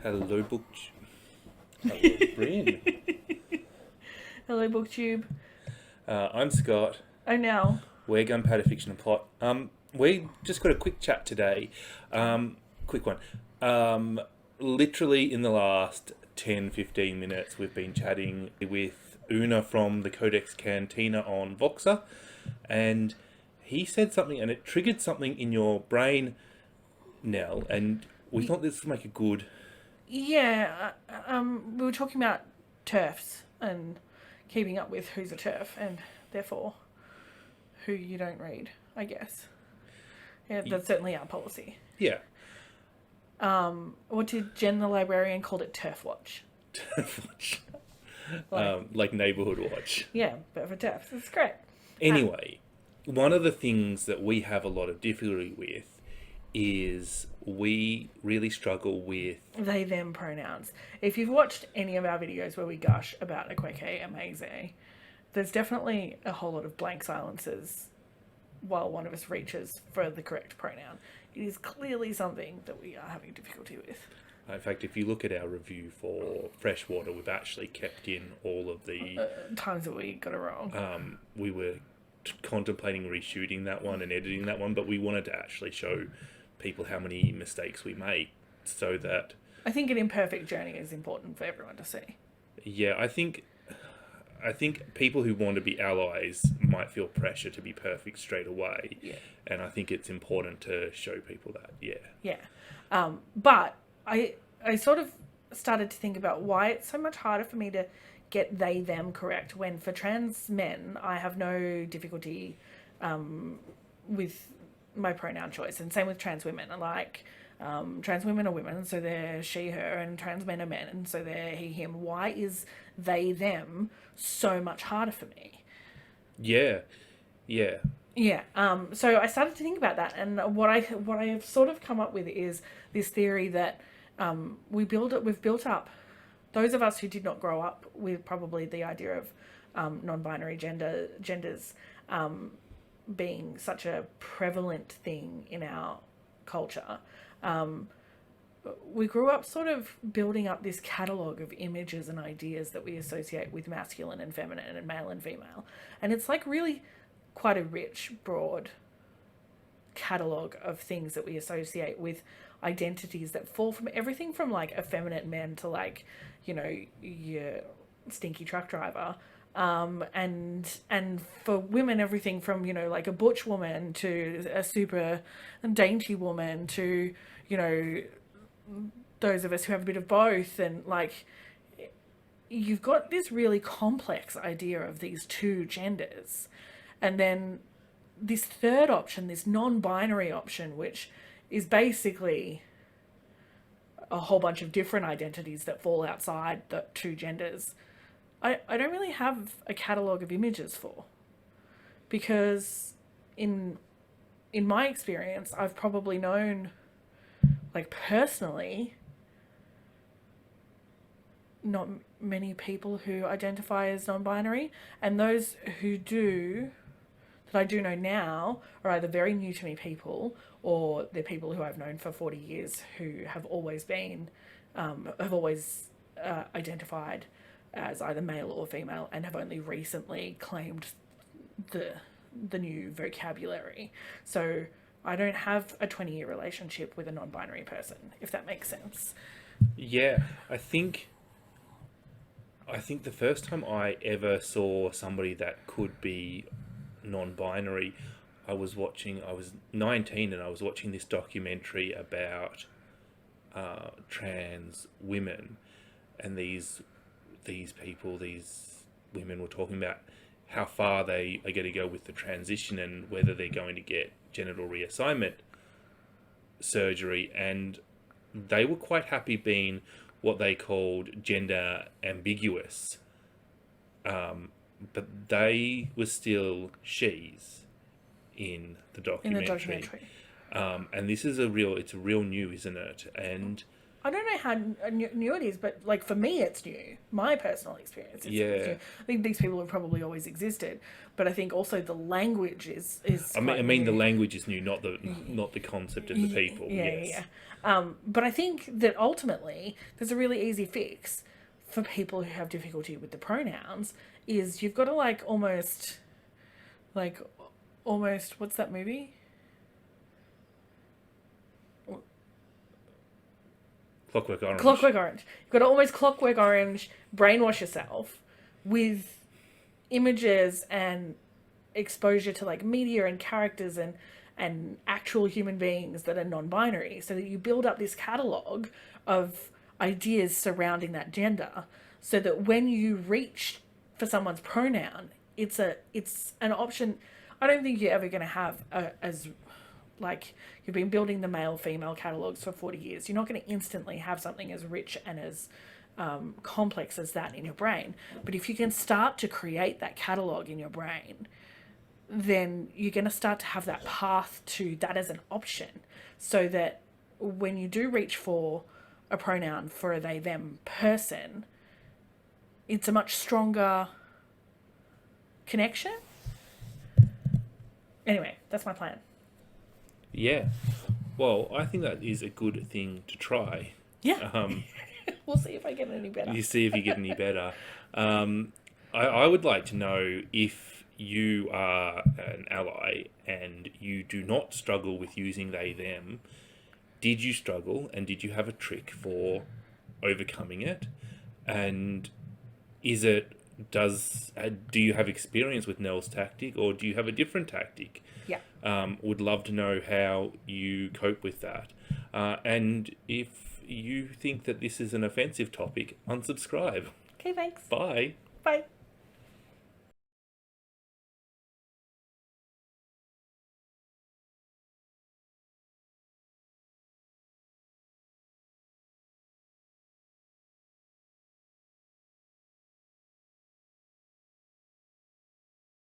Hello, Hello, Bryn. Hello, Booktube. I'm Scott. Oh, now. We're Gunpowder Fiction and Plot. We just got a quick chat today. Quick one. Literally in the last 10-15 minutes, we've been chatting with Una from the Codex Cantina on Voxer, and he said something, and it triggered something in your brain, Nell, and we thought this would make a good. Yeah, we were talking about turfs and keeping up with who's a turf and therefore who you don't read, I guess. Yeah, that's certainly our policy. Yeah. What did Jen the librarian called it? Turf watch. Like Neighborhood Watch. Yeah, but for turfs, it's great. Anyway, one of the things that we have a lot of difficulty with is we really struggle with They, them pronouns. If you've watched any of our videos where we gush about a queke, amaze, there's definitely a whole lot of blank silences while one of us reaches for the correct pronoun. It is clearly something that we are having difficulty with. in fact, if you look at our review for Freshwater, we've actually kept in all of the Times that we got it wrong. we were contemplating reshooting that one and editing that one, but we wanted to actually show people how many mistakes we make so that I think an imperfect journey is important for everyone to see. yeah, I think people who want to be allies might feel pressure to be perfect straight away. Yeah. And I think it's important to show people that. Yeah. Yeah. But I sort of started to think about why it's so much harder for me to get they, them correct when for trans men, I have no difficulty with my pronoun choice. And same with trans women. Like, trans women are women, so they're she, her, and trans men are men, and so they're he, him. Why is they, them so much harder for me? Yeah. Yeah. Yeah. So I started to think about that, and what I have sort of come up with is this theory that we've built up. Those of us who did not grow up with probably the idea of non-binary genders being such a prevalent thing in our culture, we grew up sort of building up this catalogue of images and ideas that we associate with masculine and feminine and male and female. And it's like really quite a rich, broad catalogue of things that we associate with identities that fall from everything from like effeminate men to like, you know, your stinky truck driver. And for women, everything from, you know, like a butch woman to a super dainty woman to, you know, those of us who have a bit of both. And like, you've got this really complex idea of these two genders. And then this third option, this non-binary option, which is basically a whole bunch of different identities that fall outside the two genders, I don't really have a catalogue of images for. Because in my experience, I've probably known, like personally, not many people who identify as non-binary, and those who do, that I do know now, are either very new to me people, or they're people who I've known for 40 years who have always been, identified as either male or female, and have only recently claimed the new vocabulary. So I don't have a 20-year relationship with a non-binary person, if that makes sense. Yeah. I think the first time I ever saw somebody that could be non-binary, I was 19 and I was watching this documentary about trans women, and these women were talking about how far they are going to go with the transition and whether they're going to get genital reassignment surgery, and they were quite happy being what they called gender ambiguous, but they were still she's in the documentary. In the documentary. And this is it's a real new, isn't it? And I don't know how new it is, but like for me, it's new. My personal experience. It's new. I think these people have probably always existed, but I think also the language is. I mean, the language is new, not the concept of the people. Yeah. But I think that ultimately there's a really easy fix for people who have difficulty with the pronouns. Is you've got to almost what's that movie? Clockwork Orange. Clockwork Orange. You've got to almost Clockwork Orange brainwash yourself with images and exposure to media and characters and actual human beings that are non-binary, so that you build up this catalogue of ideas surrounding that gender, so that when you reach for someone's pronoun, it's an option. I don't think you're ever going to have you've been building the male-female catalogues for 40 years. You're not going to instantly have something as rich and as complex as that in your brain. But if you can start to create that catalogue in your brain, then you're going to start to have that path to that as an option, so that when you do reach for a pronoun for a they, them person, it's a much stronger connection. Anyway, that's my plan. Yeah. Well, I think that is a good thing to try. Yeah. We'll see if I get any better. You see if you get any better. I would like to know if you are an ally and you do not struggle with using they, them. Did you struggle, and did you have a trick for overcoming it? And do you have experience with Nelle's tactic, or do you have a different tactic? Yeah. Would love to know how you cope with that. And if you think that this is an offensive topic, unsubscribe. Okay, thanks. Bye. Bye.